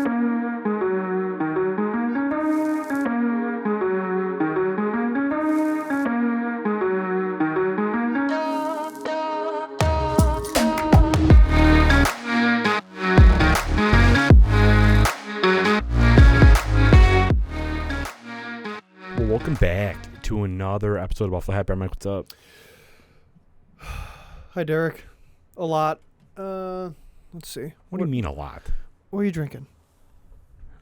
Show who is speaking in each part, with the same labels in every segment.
Speaker 1: Welcome back to another episode of Buffalo Happy Hour. Mike, what's up?
Speaker 2: Hi, Derek. A lot. Let's see.
Speaker 1: What do you mean a lot?
Speaker 2: What are you drinking?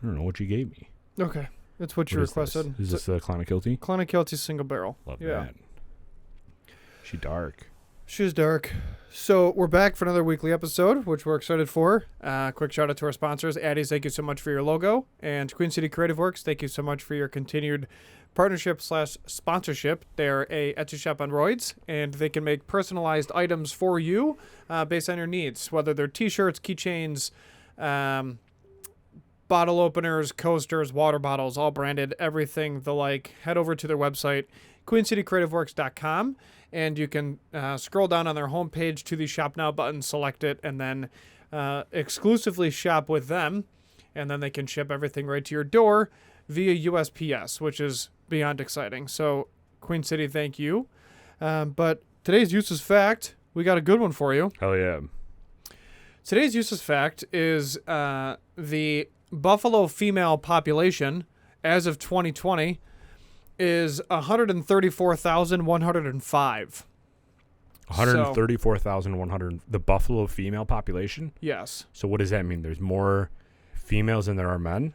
Speaker 1: I don't know what you gave me.
Speaker 2: Okay. That's what you
Speaker 1: What is
Speaker 2: requested.
Speaker 1: This? Is this Clonakilty?
Speaker 2: Clonakilty single barrel.
Speaker 1: Love
Speaker 2: Yeah.
Speaker 1: that. She dark.
Speaker 2: She's dark. So we're back for another weekly episode, which we're excited for. Quick shout out to our sponsors. Addie's, thank you so much for your logo. And Queen City Creative Works, thank you so much for your continued partnership/sponsorship. They're a Etsy shop on roids, and they can make personalized items for you based on your needs, whether they're t-shirts, keychains, bottle openers, coasters, water bottles, all branded, everything the like. Head over to their website, queencitycreativeworks.com, and you can scroll down on their homepage to the Shop Now button, select it, and then exclusively shop with them, and then they can ship everything right to your door via USPS, which is beyond exciting. So, Queen City, thank you. But today's useless fact, we got a good one for you.
Speaker 1: Hell yeah.
Speaker 2: Today's useless fact is the buffalo female population as of 2020 is 134,105.
Speaker 1: 134,100. The Buffalo female population?
Speaker 2: Yes.
Speaker 1: So what does that mean? There's more females than there are men?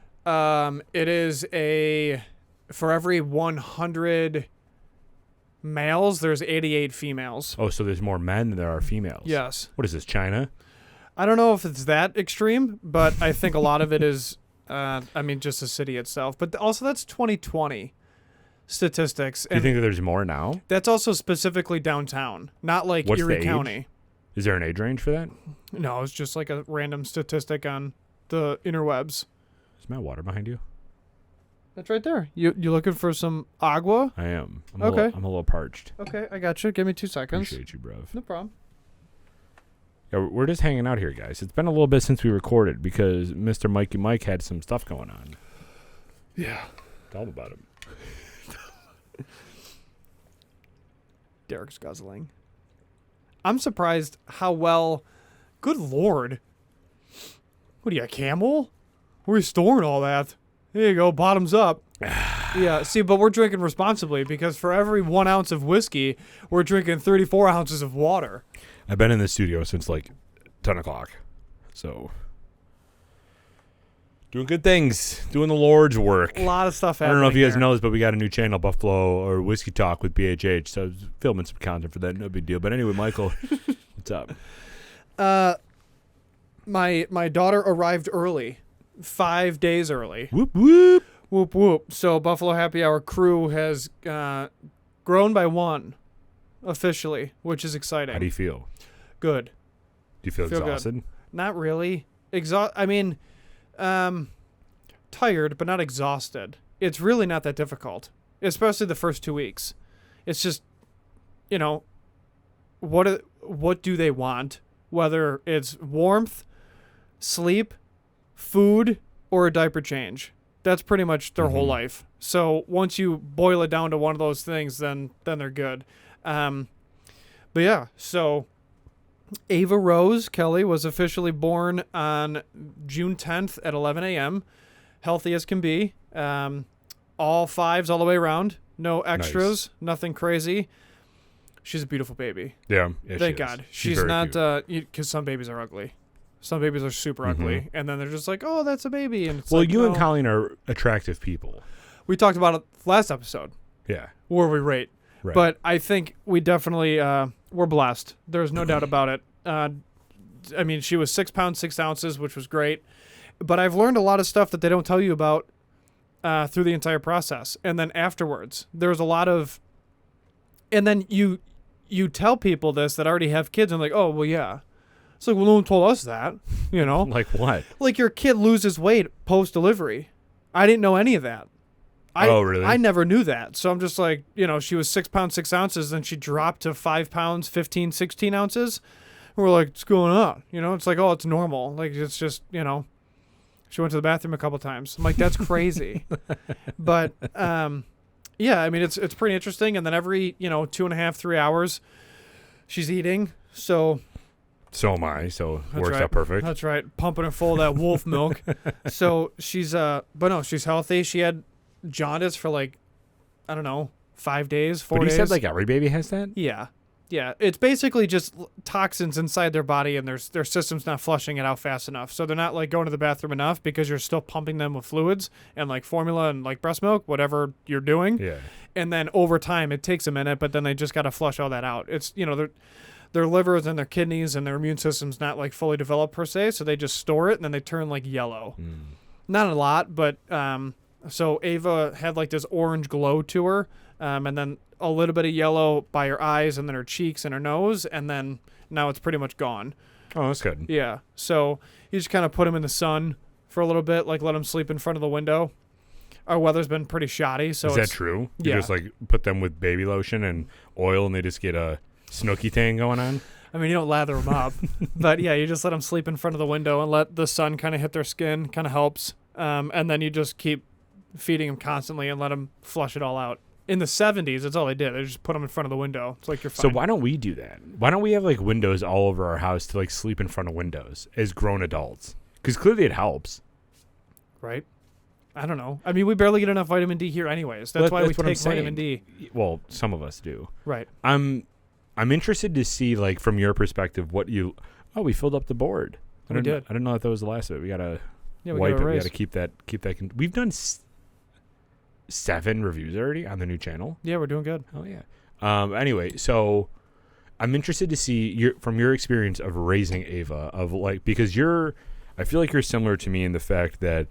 Speaker 2: It is for every 100 males, there's 88 females.
Speaker 1: Oh, so there's more men than there are females?
Speaker 2: Yes.
Speaker 1: What is this, China?
Speaker 2: I don't know if it's that extreme, but I think a lot of it is, just the city itself. But also that's 2020 statistics.
Speaker 1: Do you think that there's more now?
Speaker 2: That's also specifically downtown, not like
Speaker 1: What's
Speaker 2: Erie
Speaker 1: the
Speaker 2: County.
Speaker 1: age? Is there an age range for that?
Speaker 2: No, it's just like a random statistic on the interwebs.
Speaker 1: Is my water behind you?
Speaker 2: That's right there. You looking for some agua?
Speaker 1: I am. I'm
Speaker 2: Okay.
Speaker 1: I'm a little parched.
Speaker 2: Okay, I got you. Give me 2 seconds.
Speaker 1: Appreciate you, bruv.
Speaker 2: No problem.
Speaker 1: Yeah, we're just hanging out here, guys. It's been a little bit since we recorded because Mr. Mikey Mike had some stuff going on.
Speaker 2: Yeah.
Speaker 1: Tell him about it.
Speaker 2: Derek's guzzling. I'm surprised how well. Good Lord. What are you, a camel? Where are you storing all that? There you go, bottoms up. Yeah, see, but we're drinking responsibly because for every 1 ounce of whiskey, we're drinking 34 ounces of water.
Speaker 1: I've been in the studio since like 10 o'clock. So, doing good things. Doing the Lord's work.
Speaker 2: A lot of stuff
Speaker 1: I
Speaker 2: happening.
Speaker 1: don't know if you guys
Speaker 2: there.
Speaker 1: know this, but we got a new channel, Buffalo or Whiskey Talk with BHH. So, I was filming some content for that. No big deal. But anyway, Michael, what's up?
Speaker 2: My daughter arrived early. 5 days early.
Speaker 1: Whoop, whoop.
Speaker 2: Whoop, whoop. So Buffalo Happy Hour crew has grown by 1 officially, which is exciting.
Speaker 1: How do you feel?
Speaker 2: Good.
Speaker 1: Do you feel
Speaker 2: Feel good.
Speaker 1: exhausted?
Speaker 2: Not really. Tired, but not exhausted. It's really not that difficult, especially the first 2 weeks. It's just, what do they want? Whether it's warmth, sleep, food, or a diaper change. That's pretty much their whole life. So once you boil it down to one of those things, then they're good. But yeah, so Ava Rose Kelly was officially born on June 10th at 11 a.m. Healthy as can be. All 5s all the way around. No extras.
Speaker 1: Nice.
Speaker 2: Nothing crazy. She's a beautiful baby.
Speaker 1: Yeah.
Speaker 2: Thank God. She's
Speaker 1: very
Speaker 2: not,
Speaker 1: cute.
Speaker 2: because some babies are ugly. Some babies are super ugly. And then they're just like, oh, that's a baby. And it's
Speaker 1: Well,
Speaker 2: like,
Speaker 1: you and
Speaker 2: no.
Speaker 1: Colleen are attractive people.
Speaker 2: We talked about it last episode,
Speaker 1: Yeah.
Speaker 2: where we rate.
Speaker 1: Right.
Speaker 2: But I think we definitely, we're blessed. There's no doubt about it. She was 6 pounds, 6 ounces, which was great. But I've learned a lot of stuff that they don't tell you about through the entire process. And then afterwards, there's a lot of, and then you tell people this that already have kids and like, oh, well, yeah. It's like, well, no one told us that,
Speaker 1: Like what?
Speaker 2: Like your kid loses weight post-delivery. I didn't know any of that.
Speaker 1: Oh, really?
Speaker 2: I never knew that. So I'm just like, she was 6 pounds, 6 ounces, and she dropped to 5 pounds, 15, 16 ounces. And we're like, what's going on? It's like, oh, it's normal. Like, it's just, She went to the bathroom a couple times. I'm like, that's crazy. But yeah, I mean, it's pretty interesting. And then every 2.5, 3 hours, she's eating. So
Speaker 1: So am I. So
Speaker 2: that's
Speaker 1: works
Speaker 2: right.
Speaker 1: out perfect.
Speaker 2: That's right. Pumping her full of that wolf milk. So she's but no, she's healthy. She had jaundice for like, I don't know, 5 days, 4
Speaker 1: But
Speaker 2: days.
Speaker 1: you said like every baby has that?
Speaker 2: Yeah. Yeah. It's basically just toxins inside their body and their system's not flushing it out fast enough. So they're not like going to the bathroom enough because you're still pumping them with fluids and like formula and like breast milk, whatever you're doing.
Speaker 1: Yeah.
Speaker 2: And then over time it takes a minute, but then they just got to flush all that out. It's, their livers and their kidneys and their immune system's not like fully developed per se. So they just store it and then they turn like yellow. Not a lot, but so Ava had like this orange glow to her, and then a little bit of yellow by her eyes and then her cheeks and her nose, and then now it's pretty much gone.
Speaker 1: Oh, that's good.
Speaker 2: Yeah. So you just kind of put him in the sun for a little bit, like let him sleep in front of the window. Our weather's been pretty shoddy, so
Speaker 1: Is that true? You
Speaker 2: Yeah.
Speaker 1: just like put them with baby lotion and oil and they just get a snooky tan going on?
Speaker 2: I mean, you don't lather them up, but yeah, you just let them sleep in front of the window and let the sun kind of hit their skin, kind of helps. And then you just keep feeding them constantly and let them flush it all out. In the 70s, that's all they did. They just put them in front of the window. It's like you're
Speaker 1: So
Speaker 2: fine.
Speaker 1: why don't we do that? Why don't we have like windows all over our house to like sleep in front of windows as grown adults? Because clearly it helps.
Speaker 2: Right? I don't know. I mean, we barely get enough vitamin D here anyways. That's why we
Speaker 1: what I'm
Speaker 2: take vitamin D.
Speaker 1: Well, some of us do.
Speaker 2: Right.
Speaker 1: I'm interested to see like from your perspective what you. Oh, we filled up the board. I
Speaker 2: We
Speaker 1: didn't
Speaker 2: did.
Speaker 1: I didn't know that was the last of it. We gotta
Speaker 2: Yeah, we
Speaker 1: wipe
Speaker 2: got
Speaker 1: it.
Speaker 2: a
Speaker 1: We
Speaker 2: raise.
Speaker 1: gotta keep that. We've done 7 reviews already on the new channel.
Speaker 2: Yeah, we're doing good.
Speaker 1: Oh yeah. Anyway, so I'm interested to see from your experience of raising Ava, of like, because I feel like you're similar to me in the fact that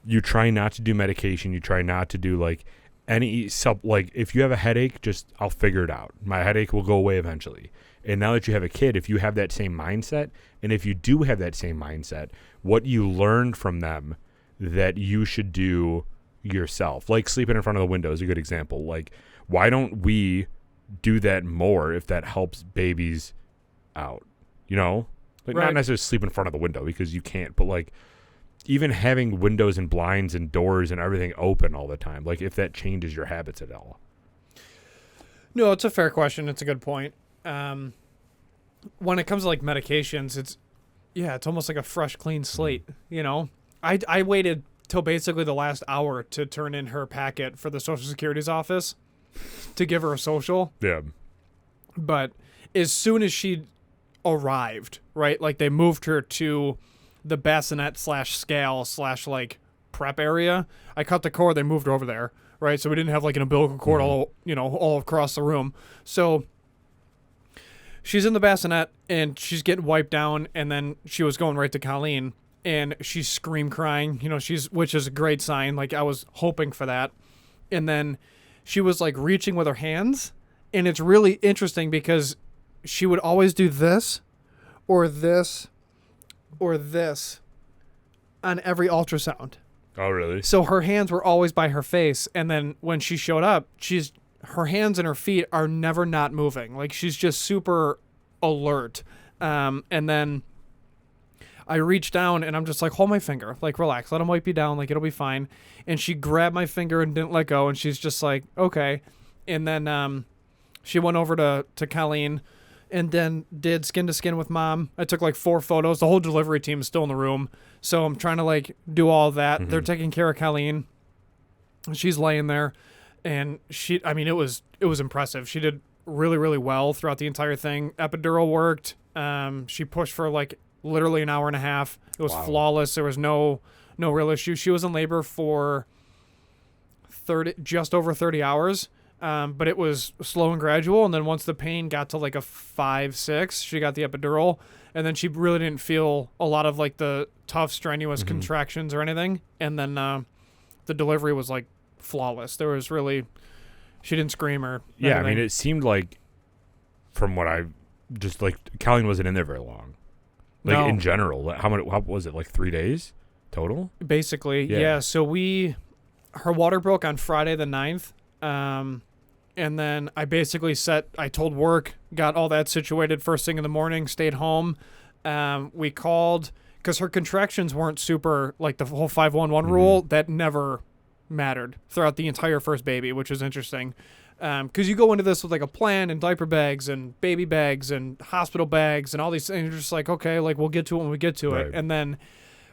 Speaker 1: you try not to do medication. You try not to do like any like if you have a headache, I'll figure it out. My headache will go away eventually. And now that you have a kid, if you have that same mindset, and if you do have that same mindset, what you learned from them that you should do yourself, like sleeping in front of the window is a good example. Like, why don't we do that more if that helps babies out? Like
Speaker 2: Right.
Speaker 1: not necessarily sleep in front of the window because you can't, but like even having windows and blinds and doors and everything open all the time, like if that changes your habits at all.
Speaker 2: No, it's a fair question. It's a good point. When it comes to like medications, it's almost like a fresh, clean slate. I waited till basically the last hour to turn in her packet for the Social Security's office to give her a social.
Speaker 1: Yeah.
Speaker 2: But as soon as she arrived, right, like they moved her to the bassinet /scale / like prep area. I cut the cord. They moved her over there, right? So we didn't have like an umbilical cord all across the room. So she's in the bassinet and she's getting wiped down, and then she was going right to Colleen, and she's scream crying, which is a great sign. Like I was hoping for that. And then she was like reaching with her hands, and it's really interesting because she would always do this or this or this on every ultrasound.
Speaker 1: Oh, really?
Speaker 2: So her hands were always by her face, and then when she showed up, her hands and her feet are never not moving. Like she's just super alert. And then I reached down and I'm just like, hold my finger, like relax, let him wipe you down, like it'll be fine. And she grabbed my finger and didn't let go, and she's just like, okay. And then she went over to Colleen and then did skin to skin with mom. I took like 4 photos. The whole delivery team is still in the room, so I'm trying to like do all of that. They're taking care of Colleen. She's laying there, and it was impressive. She did really, really well throughout the entire thing. Epidural worked. She pushed for like literally an hour and a half. It was flawless. There was no real issue. She was in labor for just over 30 hours. But it was slow and gradual, and then once the pain got to like a 5-6, she got the epidural, and then she really didn't feel a lot of like the tough, strenuous contractions or anything. And then the delivery was like flawless. She didn't scream or
Speaker 1: Yeah,
Speaker 2: anything.
Speaker 1: I mean, it seemed like from what I just like, Colleen wasn't in there very long. Like
Speaker 2: No.
Speaker 1: in general, how was it? Like 3 days total?
Speaker 2: Basically, yeah. So her water broke on Friday the 9th. And then I basically I told work, got all that situated first thing in the morning, stayed home. We called because her contractions weren't super, like the whole 5-1-1 rule, that never mattered throughout the entire first baby, which was interesting. Because you go into this with like a plan and diaper bags and baby bags and hospital bags and all these things. You're just like, okay, like we'll get to it when we get to it.
Speaker 1: Right.
Speaker 2: And then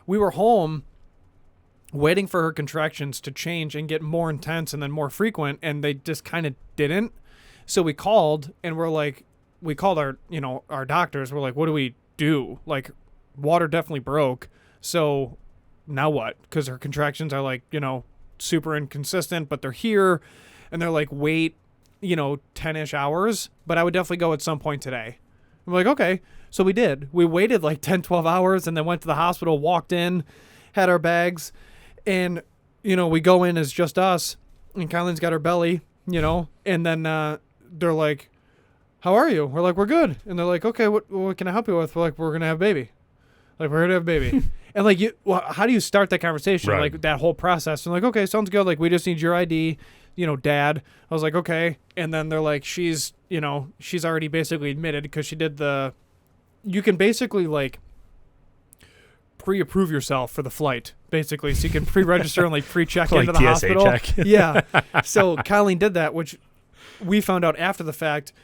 Speaker 2: we were home waiting for her contractions to change and get more intense and then more frequent, and they just kind of didn't. So we called and we called our, our doctors. We're like, what do we do? Like, water definitely broke. So now what? Because her contractions are like, super inconsistent, but they're here. And they're like, wait, 10-ish hours. But I would definitely go at some point today. I'm like, okay. So we did. We waited like 10, 12 hours and then went to the hospital, walked in, had our bags. And, we go in as just us. And Kylene's got her belly, And then they're like, how are you? We're like, we're good. And they're like, okay, what can I help you with? We're like, we're going to have a baby. Like, we're going to have a baby. And like, how do you start that conversation?
Speaker 1: Right.
Speaker 2: Like that whole process. And like, okay, sounds good. Like, we just need your ID, dad. I was like, okay. And then they're like, she's already basically admitted because she did you can basically like pre-approve yourself for the flight, basically. So you can pre-register and like pre-check
Speaker 1: Like
Speaker 2: into the
Speaker 1: TSA
Speaker 2: hospital.
Speaker 1: check.
Speaker 2: Yeah. So Colleen did that, which we found out after the fact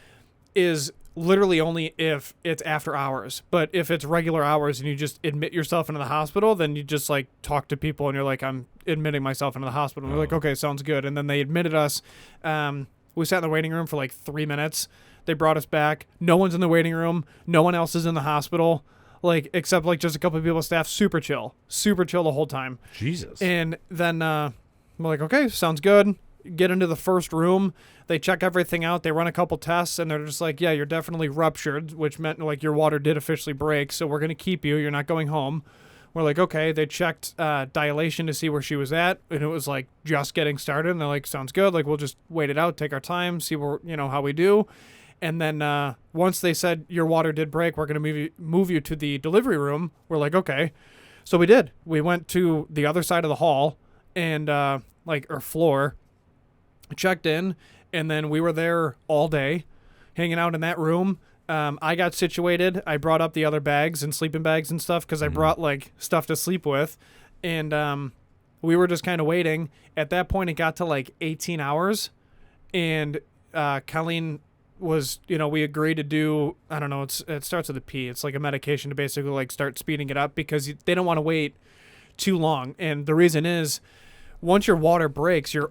Speaker 2: is literally only if it's after hours. But if it's regular hours and you just admit yourself into the hospital, then you just like talk to people and you're like, I'm admitting myself into the hospital. And we're like, okay, sounds good. And then they admitted us. We sat in the waiting room for like 3 minutes. They brought us back. No one's in the waiting room. No one else is in the hospital. Like, except like just a couple of people on staff. Super chill the whole time.
Speaker 1: Jesus.
Speaker 2: And then we're like, okay, sounds good. Get into the first room. They check everything out. They run a couple tests, and they're just like, yeah, you're definitely ruptured, which meant like your water did officially break, so we're going to keep you. You're not going home. We're like, okay. They checked dilation to see where she was at, and it was like just getting started. And they're like, sounds good. Like, we'll just wait it out, take our time, see where, how we do. And then once they said your water did break, we're going to move you to the delivery room. We're like, okay. So we did. We went to the other side of the hall and or floor, checked in, and then we were there all day, hanging out in that room. I got situated. I brought up the other bags and sleeping bags and stuff because I brought like stuff to sleep with, and we were just kind of waiting. At that point, it got to like 18 hours, and Colleen was, we agreed to do, I don't know, it starts with a P. It's like a medication to basically like start speeding it up because they don't want to wait too long. And the reason is, once your water breaks, you're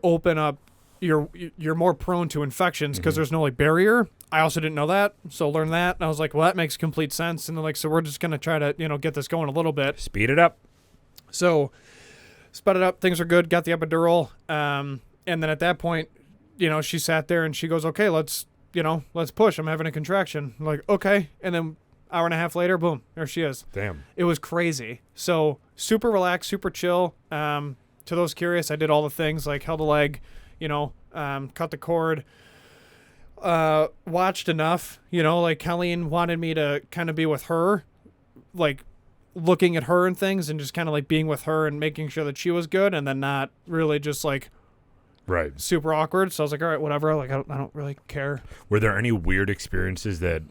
Speaker 2: more prone to infections because there's no like barrier. I also didn't know that, so learned that. And I was like, well, that makes complete sense. And they're like, so we're just gonna try to get this going a little bit.
Speaker 1: Speed it up.
Speaker 2: So sped it up. Things are good. Got the epidural. And then at that point, she sat there and she goes, okay, let's push. I'm having a contraction. I'm like, okay. And then hour and a half later, boom, there she is.
Speaker 1: Damn.
Speaker 2: It was crazy. So super relaxed, super chill. To those curious, I did all the things like held a leg, cut the cord, watched enough, like Colleen wanted me to kind of be with her, like looking at her and things and just kind of like being with her and making sure that she was good and then not really just like
Speaker 1: Right.
Speaker 2: super awkward. So I was like, all right, whatever. Like, I don't really care.
Speaker 1: Were there any weird experiences that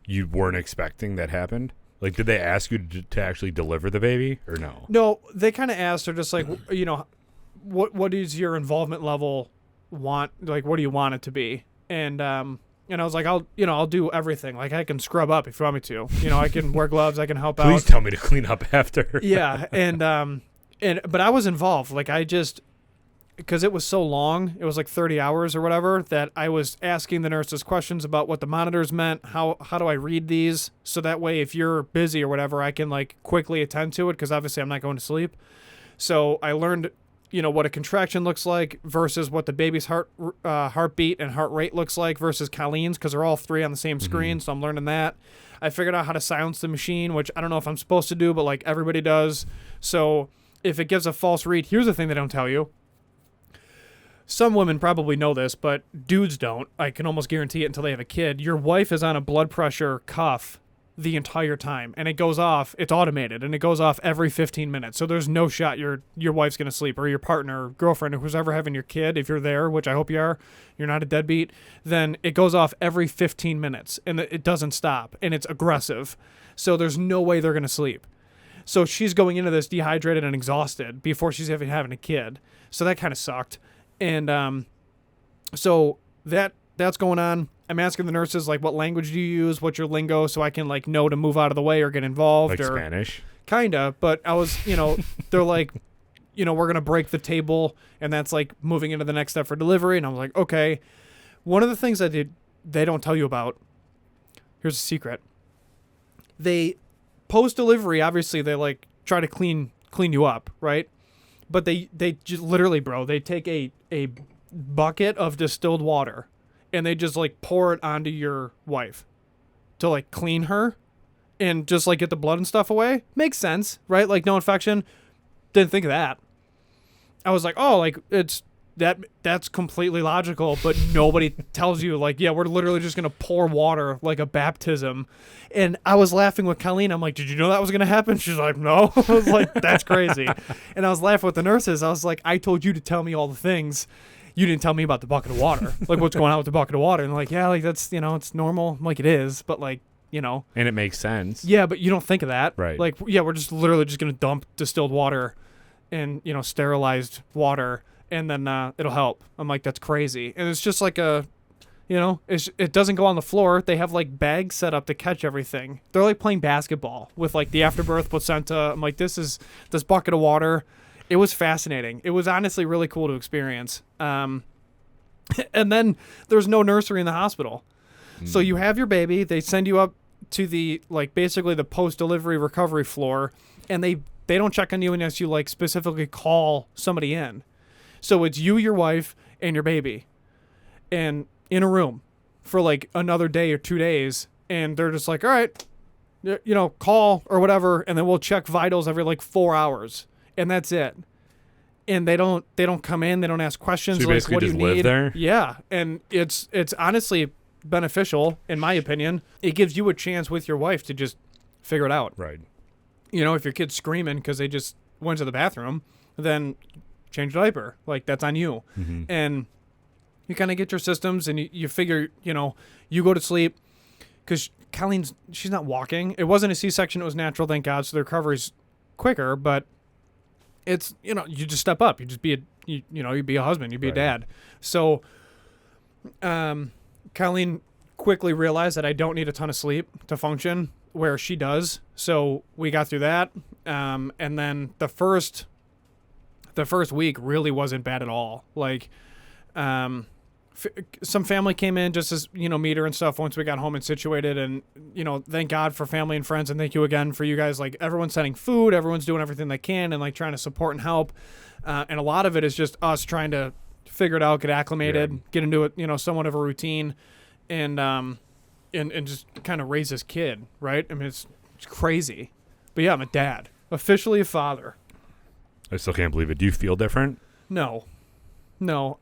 Speaker 1: you weren't expecting that happened? Like, did they ask you to actually deliver the baby or no?
Speaker 2: No, they kind of asked her just like, what is your involvement level want? Like, what do you want it to be? And I was like, I'll do everything. Like, I can scrub up if you want me to. I can wear gloves. I can help out.
Speaker 1: Please tell me to clean up after.
Speaker 2: Yeah. But I was involved. Like, because it was so long, it was like 30 hours or whatever, that I was asking the nurses questions about what the monitors meant, how do I read these, so that way if you're busy or whatever, I can like quickly attend to it, because obviously I'm not going to sleep. So I learned, what a contraction looks like versus what the baby's heartbeat and heart rate looks like versus Colleen's, because they're all three on the same screen, so I'm learning that. I figured out how to silence the machine, which I don't know if I'm supposed to do, but like everybody does. So if it gives a false read, here's the thing they don't tell you. Some women probably know this, but dudes don't. I can almost guarantee it until they have a kid. Your wife is on a blood pressure cuff the entire time, and it goes off. It's automated, and it goes off every 15 minutes. So there's no shot your wife's going to sleep, or your partner, or girlfriend, or who's ever having your kid, if you're there, which I hope you are, you're not a deadbeat, then it goes off every 15 minutes, and it doesn't stop, and it's aggressive. So there's no way they're going to sleep. So she's going into this dehydrated and exhausted before she's even having a kid. So that kind of sucked. And so that's going on. I'm asking the nurses, like, what language do you use? What's your lingo? So I can, like, know to move out of the way or get involved.
Speaker 1: Like
Speaker 2: or
Speaker 1: Spanish?
Speaker 2: Kinda. But I was, they're like, we're going to break the table. And that's, like, moving into the next step for delivery. And I was like, okay. One of the things that they don't tell you about, here's a secret. They, post-delivery, obviously, they, like, try to clean you up, right? But they just literally, bro, they take a bucket of distilled water and they just, like, pour it onto your wife to, like, clean her and just, like, get the blood and stuff away. Makes sense, right? Like, no infection. Didn't think of that. I was like, oh, like, that's completely logical, but nobody tells you, like, yeah, we're literally just going to pour water like a baptism. And I was laughing with Colleen. I'm like, did you know that was going to happen? She's like, no. I was like, that's crazy. And I was laughing with the nurses. I was like, I told you to tell me all the things. You didn't tell me about the bucket of water. Like, what's going on with the bucket of water? And they're like, yeah, like, that's, it's normal. I'm like, it is, but, like,
Speaker 1: And it makes sense.
Speaker 2: Yeah, but you don't think of that.
Speaker 1: Right.
Speaker 2: Like, yeah, we're just literally just going to dump distilled water and, sterilized water, and then it'll help. I'm like, that's crazy. And it's just like it doesn't go on the floor. They have, like, bags set up to catch everything. They're like playing basketball with, like, the afterbirth placenta. I'm like, this bucket of water. It was fascinating. It was honestly really cool to experience. And then there's no nursery in the hospital. So you have your baby. They send you up to the, like, basically the post-delivery recovery floor, and they don't check on you unless you, like, specifically call somebody in. So it's you, your wife, and your baby, and in a room for, like, another day or 2 days, and they're just like, all right, call or whatever, and then we'll check vitals every, like, 4 hours, and that's it. And they don't come in, they don't ask questions,
Speaker 1: so you
Speaker 2: like,
Speaker 1: basically
Speaker 2: what do you
Speaker 1: just
Speaker 2: need?
Speaker 1: live there?
Speaker 2: Yeah, and it's honestly beneficial, in my opinion. It gives you a chance with your wife to just figure it out.
Speaker 1: Right.
Speaker 2: If your kid's screaming because they just went to the bathroom, then change the diaper. Like, that's on you.
Speaker 1: Mm-hmm.
Speaker 2: And you kind of get your systems, and you figure, you go to sleep, because Colleen's, she's not walking. It wasn't a C-section. It was natural, thank God. So the recovery's quicker, but it's, you just step up. You just be you be a husband, you be a dad. So, Colleen quickly realized that I don't need a ton of sleep to function, where she does. So we got through that. And then the first week really wasn't bad at all. Like, some family came in just as, meet her and stuff once we got home and situated. And, thank God for family and friends. And thank you again for you guys. Like, everyone's sending food. Everyone's doing everything they can and, like, trying to support and help. And a lot of it is just us trying to figure it out, get acclimated, get into it, somewhat of a routine, and just kind of raise this kid, right? I mean, it's crazy. But yeah, I'm a dad. Officially a father.
Speaker 1: I still can't believe it. Do you feel different?
Speaker 2: No.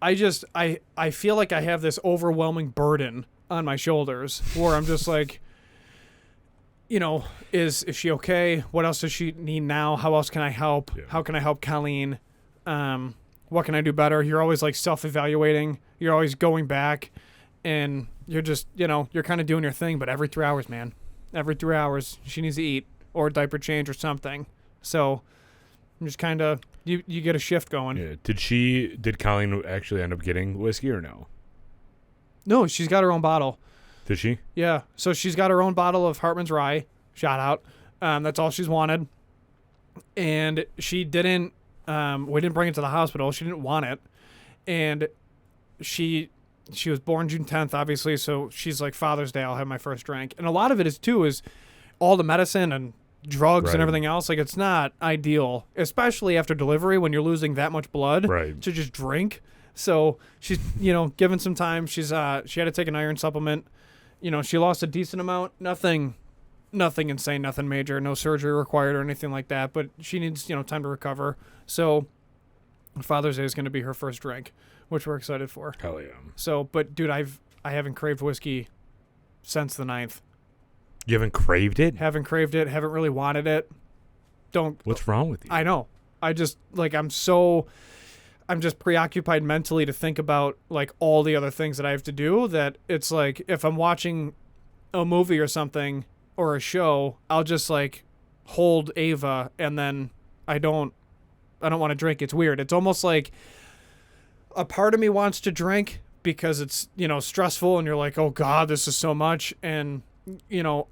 Speaker 2: I feel like I have this overwhelming burden on my shoulders where I'm just like, is she okay? What else does she need now? How else can I help?
Speaker 1: Yeah.
Speaker 2: How can I help Colleen? What can I do better? You're always, like, self-evaluating. You're always going back, and you're just, you're kind of doing your thing. But every 3 hours, man, every 3 hours, she needs to eat or a diaper change or something. So I'm just kind of, you get a shift going.
Speaker 1: Yeah. Did Colleen actually end up getting whiskey or no?
Speaker 2: No, she's got her own bottle.
Speaker 1: Did she?
Speaker 2: Yeah. So she's got her own bottle of Hartman's Rye. Shout out. That's all she's wanted. And she didn't, we didn't bring it to the hospital. She didn't want it. And she was born June 10th, obviously. So she's like, Father's Day, I'll have my first drink. And a lot of it is all the medicine and drugs and everything else. Like, it's not ideal, especially after delivery when you're losing that much blood to just drink. So she's, given some time. She had to take an iron supplement. She lost a decent amount. Nothing insane, nothing major, no surgery required or anything like that. But she needs, time to recover. So Father's Day is going to be her first drink, which we're excited for.
Speaker 1: Hell yeah.
Speaker 2: So, but dude, I haven't craved whiskey since the 9th.
Speaker 1: You haven't craved it?
Speaker 2: Haven't craved it. Haven't really wanted it.
Speaker 1: What's wrong with you?
Speaker 2: I know. I just, like, I'm just preoccupied mentally to think about, like, all the other things that I have to do, that it's like, if I'm watching a movie or something or a show, I'll just, like, hold Ava and then I don't want to drink. It's weird. It's almost like a part of me wants to drink because it's, stressful and you're like, oh God, this is so much. And,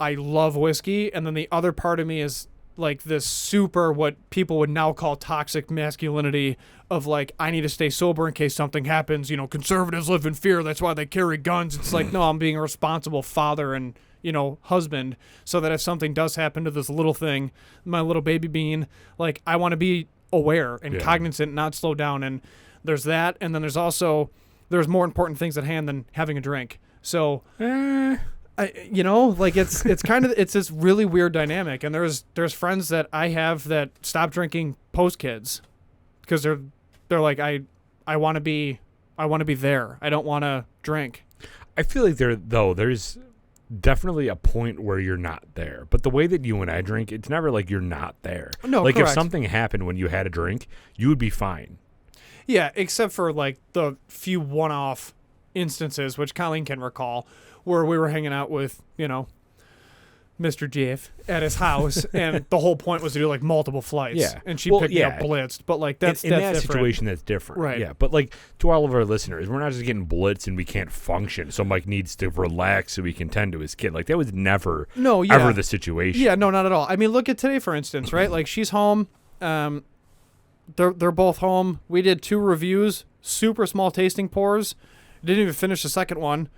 Speaker 2: I love whiskey. And then the other part of me is like this super, what people would now call toxic masculinity of like, I need to stay sober in case something happens. Conservatives live in fear. That's why they carry guns. It's like, no, I'm being a responsible father and, husband, so that if something does happen to this little thing, my little baby bean, like I want to be aware and cognizant, not slow down. And there's that. And then there's more important things at hand than having a drink. So, it's kind of, it's this really weird dynamic. And there's friends that I have that stop drinking post kids because they're like, I want to be there. I don't want to drink.
Speaker 1: I feel like there's definitely a point where you're not there. But the way that you and I drink, it's never like you're not there.
Speaker 2: No,
Speaker 1: like
Speaker 2: correct.
Speaker 1: If something happened when you had a drink, you would be fine.
Speaker 2: Yeah, except for like the few one-off instances, which Colleen can recall, where we were hanging out with, Mr. Jeff at his house, and the whole point was to do like multiple flights.
Speaker 1: Yeah.
Speaker 2: And she picked me up blitzed. But like that's
Speaker 1: in
Speaker 2: that's
Speaker 1: that
Speaker 2: different.
Speaker 1: situation, that's different.
Speaker 2: Right.
Speaker 1: Yeah. But like to all of our listeners, we're not just getting blitzed and we can't function. So Mike needs to relax so he can tend to his kid. Like that was never ever the situation.
Speaker 2: Yeah, no, not at all. I mean, look at today, for instance, right? Like she's home. They're both home. We did 2 reviews, super small tasting pours. Didn't even finish the second one.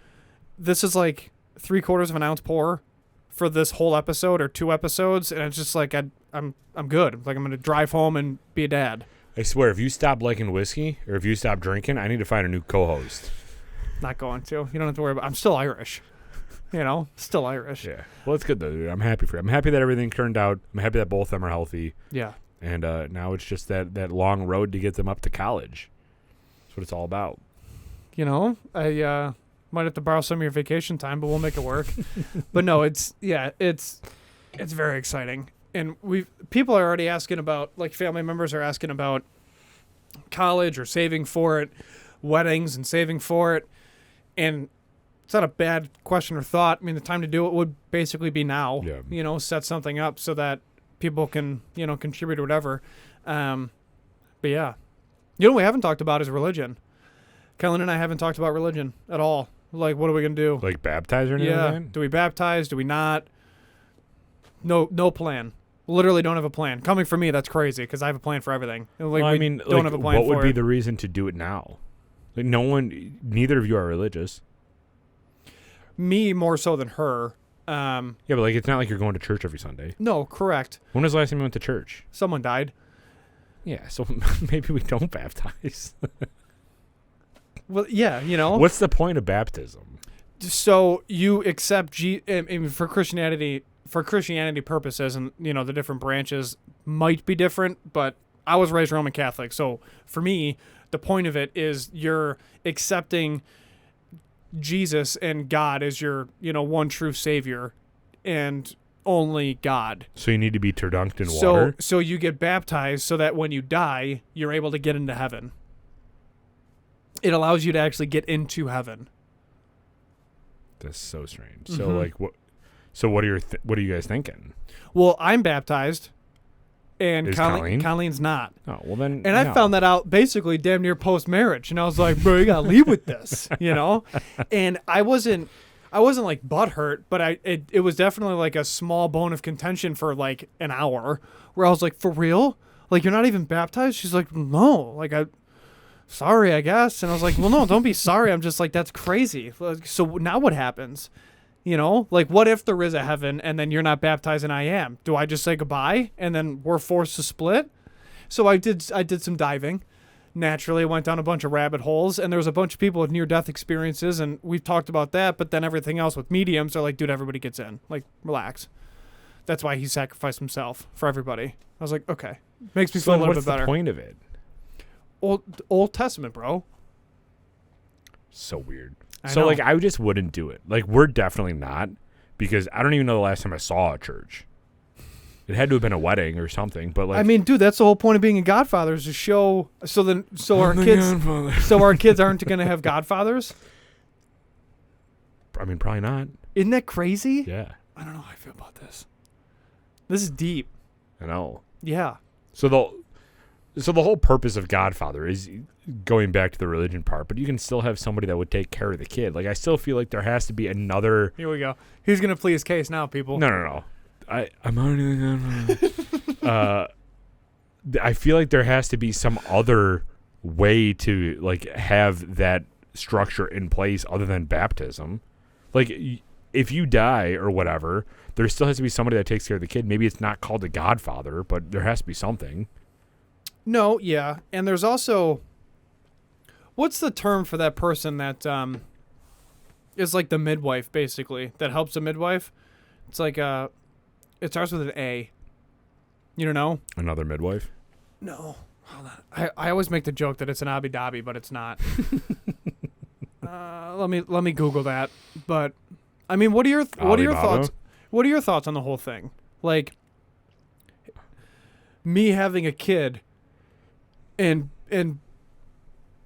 Speaker 2: This is like 3/4 of an ounce pour for this whole episode or 2 episodes, and it's just like I'm good. Like I'm gonna drive home and be a dad.
Speaker 1: I swear, if you stop liking whiskey or if you stop drinking, I need to find a new co-host.
Speaker 2: Not going to. You don't have to worry about. I'm still Irish. Still Irish.
Speaker 1: Yeah. Well, it's good though, dude. I'm happy for you. I'm happy that everything turned out. I'm happy that both of them are healthy.
Speaker 2: Yeah.
Speaker 1: And now it's just that long road to get them up to college. That's what it's all about.
Speaker 2: I might have to borrow some of your vacation time, but we'll make it work. But no, it's very exciting. And people are already asking about, like family members are asking about college or saving for it, weddings and saving for it. And it's not a bad question or thought. I mean, the time to do it would basically be now.
Speaker 1: Yeah.
Speaker 2: Set something up so that people can, contribute or whatever. But yeah. What we haven't talked about is religion. Kellen and I haven't talked about religion at all. Like, what are we going to do?
Speaker 1: Like baptize or anything?
Speaker 2: Yeah. Do we baptize? Do we not? No plan. Literally don't have a plan. Coming from me, that's crazy because I have a plan for everything. Like, don't have a plan
Speaker 1: what
Speaker 2: for
Speaker 1: would be
Speaker 2: it.
Speaker 1: the reason to do it now? Like neither of you are religious.
Speaker 2: Me more so than her.
Speaker 1: Yeah, but like it's not like you're going to church every Sunday.
Speaker 2: No, correct.
Speaker 1: When was the last time you went to church?
Speaker 2: Someone died.
Speaker 1: Yeah, so maybe we don't baptize.
Speaker 2: Well, yeah,
Speaker 1: What's the point of baptism?
Speaker 2: So you accept for Christianity purposes, and the different branches might be different, but I was raised Roman Catholic, so for me, the point of it is you're accepting Jesus and God as your one true Savior, and only God.
Speaker 1: So you need to be turdunked in water.
Speaker 2: So you get baptized so that when you die, you're able to get into heaven. It allows you to actually get into heaven.
Speaker 1: That's so strange.
Speaker 2: Mm-hmm.
Speaker 1: So like what? So what are you guys thinking?
Speaker 2: Well, I'm baptized, and
Speaker 1: Colleen?
Speaker 2: Colleen's not.
Speaker 1: Oh well, then.
Speaker 2: And I found that out basically damn near post marriage, and I was like, bro, you gotta leave with this, And I wasn't like butthurt, but it was definitely like a small bone of contention for like an hour, where I was like, for real? Like you're not even baptized? She's like, no, like sorry, I guess. And I was like, well, no, don't be sorry. I'm just like, that's crazy. So now what happens? Like what if there is a heaven and then you're not baptized and I am? Do I just say goodbye and then we're forced to split? So I did some diving. Naturally, went down a bunch of rabbit holes, and there was a bunch of people with near-death experiences, and we've talked about that, but then everything else with mediums are like, dude, everybody gets in. Like, relax. That's why he sacrificed himself for everybody. I was like, okay. Makes me feel a little bit better.
Speaker 1: What's the point of it?
Speaker 2: Old Testament, bro.
Speaker 1: So weird.
Speaker 2: I
Speaker 1: So
Speaker 2: know.
Speaker 1: like I just wouldn't do it. Like we're definitely not, because I don't even know the last time I saw a church. It had to have been a wedding or something, but like
Speaker 2: I mean, dude, that's the whole point of being a godfather is to show so our kids aren't going to have godfathers.
Speaker 1: I mean, probably not.
Speaker 2: Isn't that crazy?
Speaker 1: Yeah.
Speaker 2: I don't know how I feel about this. This is deep.
Speaker 1: I know.
Speaker 2: Yeah.
Speaker 1: So the whole purpose of Godfather is going back to the religion part, but you can still have somebody that would take care of the kid. Like I still feel like there has to be another.
Speaker 2: Here we go. He's gonna plead his case now, people.
Speaker 1: No. I'm already. I feel like there has to be some other way to like have that structure in place other than baptism. Like if you die or whatever, there still has to be somebody that takes care of the kid. Maybe it's not called the Godfather, but there has to be something.
Speaker 2: No, yeah, and there's also, what's the term for that person that is like the midwife, basically, that helps the midwife? It's like it starts with an A. You don't know?
Speaker 1: Another midwife?
Speaker 2: No. Hold on. I always make the joke that it's an Abu Dhabi, but it's not. Let me Google that. But I mean, what are your thoughts? What are your thoughts on the whole thing? Like me having a kid. And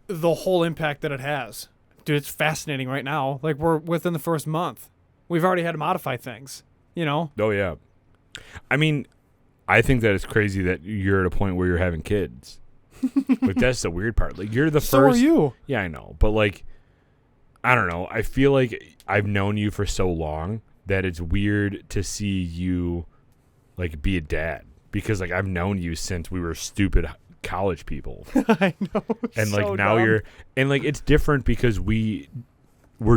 Speaker 2: the whole impact that it has. Dude, it's fascinating right now. Like, we're within the first month. We've already had to modify things, you know?
Speaker 1: Oh, yeah. I mean, I think that it's crazy that you're at a point where you're having kids. Like, that's the weird part. Like, you're the
Speaker 2: So
Speaker 1: first.
Speaker 2: are you.
Speaker 1: Yeah, I know. But, like, I don't know. I feel like I've known you for so long that it's weird to see you, like, be a dad. Because, like, I've known you since we were stupid college people.
Speaker 2: I know.
Speaker 1: And like
Speaker 2: so
Speaker 1: now
Speaker 2: dumb.
Speaker 1: you're and like it's different because we're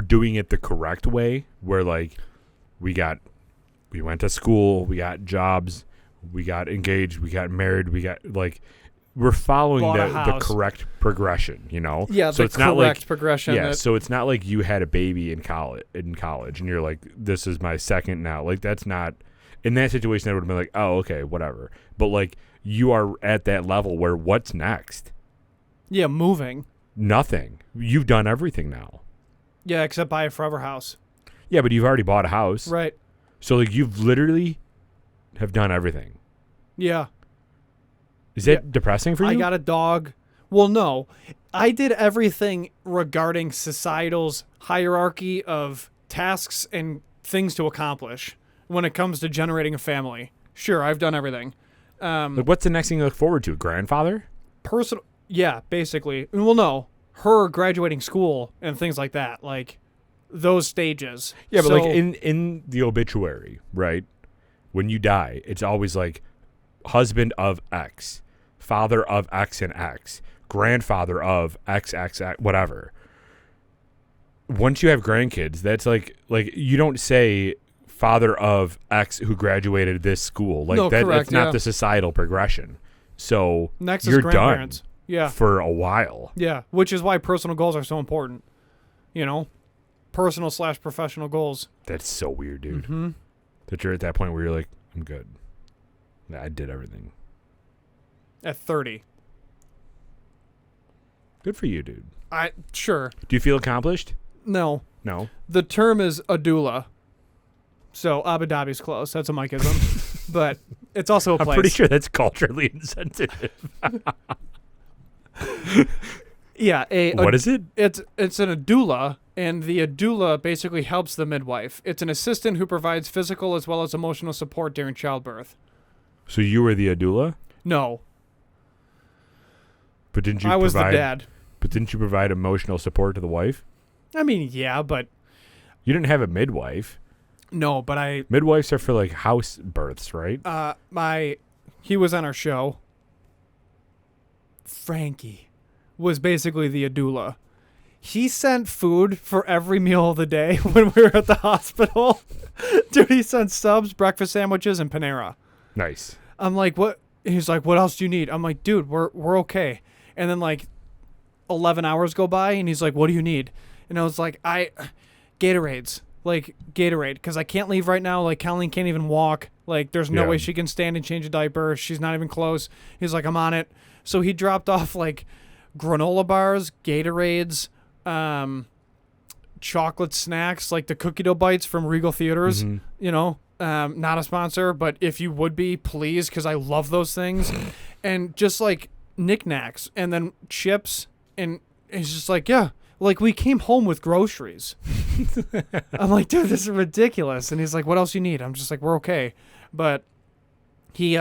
Speaker 1: doing it the correct way where like we went to school, we got jobs, we got engaged, we got married, we got like we're following the correct progression, you know?
Speaker 2: Yeah,
Speaker 1: so
Speaker 2: the
Speaker 1: it's not
Speaker 2: correct
Speaker 1: like,
Speaker 2: progression.
Speaker 1: Yeah, so it's not like you had a baby in college and you're like, this is my second now. Like that's not in that situation I would have been like, oh, okay, whatever. But like you are at that level where what's next?
Speaker 2: Yeah, moving.
Speaker 1: Nothing. You've done everything now.
Speaker 2: Yeah, except buy a forever house.
Speaker 1: Yeah, but you've already bought a house.
Speaker 2: Right.
Speaker 1: So like you've literally have done everything.
Speaker 2: Yeah.
Speaker 1: Is that depressing for you?
Speaker 2: I got a dog. Well, no. I did everything regarding societal's hierarchy of tasks and things to accomplish when it comes to generating a family. Sure, I've done everything.
Speaker 1: Like, what's the next thing you look forward to? Grandfather?
Speaker 2: Yeah, basically. Well, no. Her graduating school and things like that. Like, those stages.
Speaker 1: Yeah, but like in the obituary, right? When you die, it's always like husband of X, father of X and X, grandfather of XX, whatever. Once you have grandkids, that's like you don't say father of X who graduated this school. Like
Speaker 2: no,
Speaker 1: that's
Speaker 2: correct,
Speaker 1: not the societal progression. So
Speaker 2: next
Speaker 1: you're
Speaker 2: is grandparents.
Speaker 1: done
Speaker 2: Yeah.
Speaker 1: for a while.
Speaker 2: Yeah, which is why personal goals are so important. You know? Personal/professional goals.
Speaker 1: That's so weird, dude.
Speaker 2: Mm-hmm.
Speaker 1: That you're at that point where you're like, I'm good. I did everything.
Speaker 2: At 30.
Speaker 1: Good for you, dude.
Speaker 2: Sure.
Speaker 1: Do you feel accomplished?
Speaker 2: No.
Speaker 1: No.
Speaker 2: The term is a doula. So Abu Dhabi's close. That's a Mikeism. But it's also a place.
Speaker 1: I'm pretty sure that's culturally insensitive.
Speaker 2: Yeah.
Speaker 1: What is it?
Speaker 2: It's an doula, and the doula basically helps the midwife. It's an assistant who provides physical as well as emotional support during childbirth.
Speaker 1: So you were the doula?
Speaker 2: No.
Speaker 1: But didn't you
Speaker 2: I was the dad.
Speaker 1: But didn't you provide emotional support to the wife?
Speaker 2: I mean, yeah, but...
Speaker 1: You didn't have a midwife.
Speaker 2: No, but
Speaker 1: Midwives are for, like, house births, right?
Speaker 2: He was on our show. Frankie was basically the doula. He sent food for every meal of the day when we were at the hospital. Dude, he sent subs, breakfast sandwiches, and Panera.
Speaker 1: Nice.
Speaker 2: I'm like, what? He's like, what else do you need? I'm like, dude, we're okay. And then, like, 11 hours go by, and he's like, what do you need? And I was like, Gatorades. Like, Gatorade, because I can't leave right now. Like, Colleen can't even walk. Like, there's no way she can stand and change a diaper. She's not even close. He's like, I'm on it. So he dropped off, like, granola bars, Gatorades, chocolate snacks, like the cookie dough bites from Regal Theaters.
Speaker 1: Mm-hmm.
Speaker 2: You know, not a sponsor, but if you would be, please, because I love those things. And just, like, knickknacks and then chips. And he's just like, yeah. Like, we came home with groceries. I'm like, dude, this is ridiculous. And he's like, what else you need? I'm just like, we're okay. But he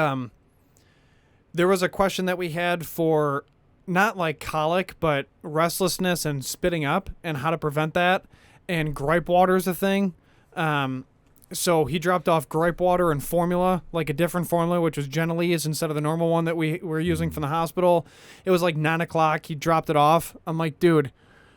Speaker 2: there was a question that we had for not like colic, but restlessness and spitting up and how to prevent that. And gripe water is a thing. So he dropped off gripe water and formula, like a different formula, which was Genelese instead of the normal one that we were using from the hospital. It was like 9 o'clock. He dropped it off. I'm like, dude.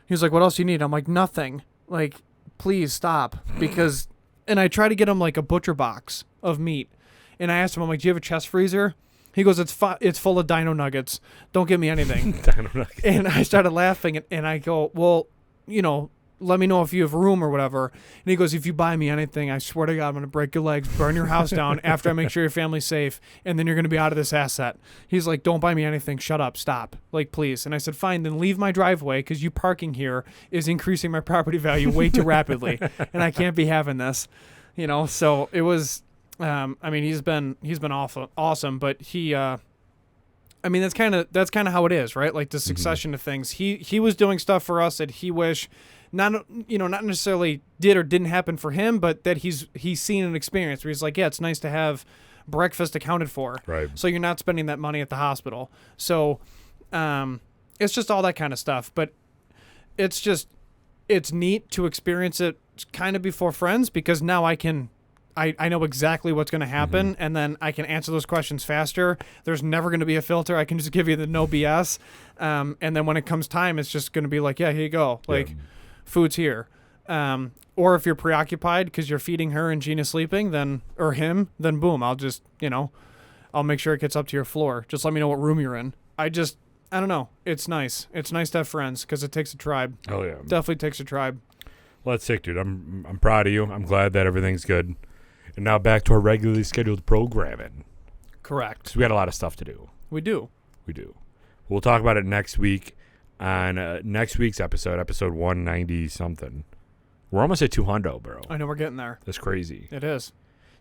Speaker 2: He was like, what else do you need? I'm like, nothing. Like, please stop. Because, and I try to get him like a butcher box of meat. And I asked him, I'm like, do you have a chest freezer? He goes, it's full of dino nuggets. Don't give me anything.
Speaker 1: Dino nuggets.
Speaker 2: And I started laughing, and I go, well, you know, let me know if you have room or whatever. And he goes, if you buy me anything, I swear to God, I'm going to break your legs, burn your house down after I make sure your family's safe, and then you're going to be out of this asset. He's like, don't buy me anything. Shut up. Stop. Like, please. And I said, fine, then leave my driveway because you parking here is increasing my property value way too rapidly, and I can't be having this. You know, so it was, I mean, he's been awesome, but he, I mean, that's kind of how it is, right? Like the succession of things. He was doing stuff for us that he wish not necessarily did or didn't happen for him, but that he's seen an experience where he's like, yeah, it's nice to have breakfast accounted for.
Speaker 1: Right.
Speaker 2: So you're not spending that money at the hospital. So it's just all that kind of stuff. But it's neat to experience it kind of before friends because now I know exactly what's going to happen, and then I can answer those questions faster. There's never going to be a filter. I can just give you the no BS. And then when it comes time, it's just going to be like, yeah, here you go. Like, food's here. Or if you're preoccupied because you're feeding her and Gina's sleeping, or him, then boom, I'll just, I'll make sure it gets up to your floor. Just let me know what room you're in. I don't know. It's nice. It's nice to have friends because it takes a tribe.
Speaker 1: Oh, yeah.
Speaker 2: Definitely takes a tribe.
Speaker 1: Well, that's sick, dude. I'm proud of you. I'm glad that everything's good. And now back to our regularly scheduled programming.
Speaker 2: Correct.
Speaker 1: Because we got a lot of stuff to do.
Speaker 2: We do.
Speaker 1: We'll talk about it next week on next week's episode 190-something. We're almost at 200, bro.
Speaker 2: I know we're getting there.
Speaker 1: That's crazy.
Speaker 2: It is.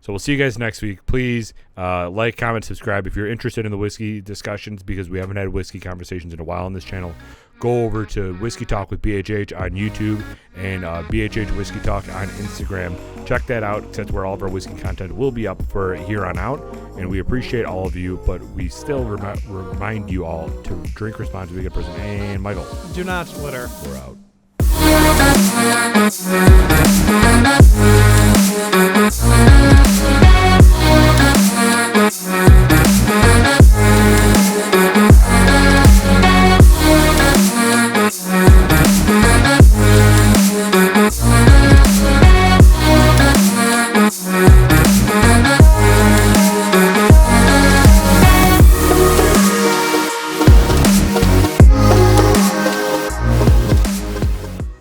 Speaker 1: So we'll see you guys next week. Please like, comment, subscribe if you're interested in the whiskey discussions because we haven't had whiskey conversations in a while on this channel. Go over to Whiskey Talk with BHH on YouTube and BHH Whiskey Talk on Instagram. Check that out. That's where all of our whiskey content will be up for here on out. And we appreciate all of you, but we still remind you all to drink responsibly, good person. And Michael.
Speaker 2: Do not litter.
Speaker 1: We're out.
Speaker 3: We'll be right back.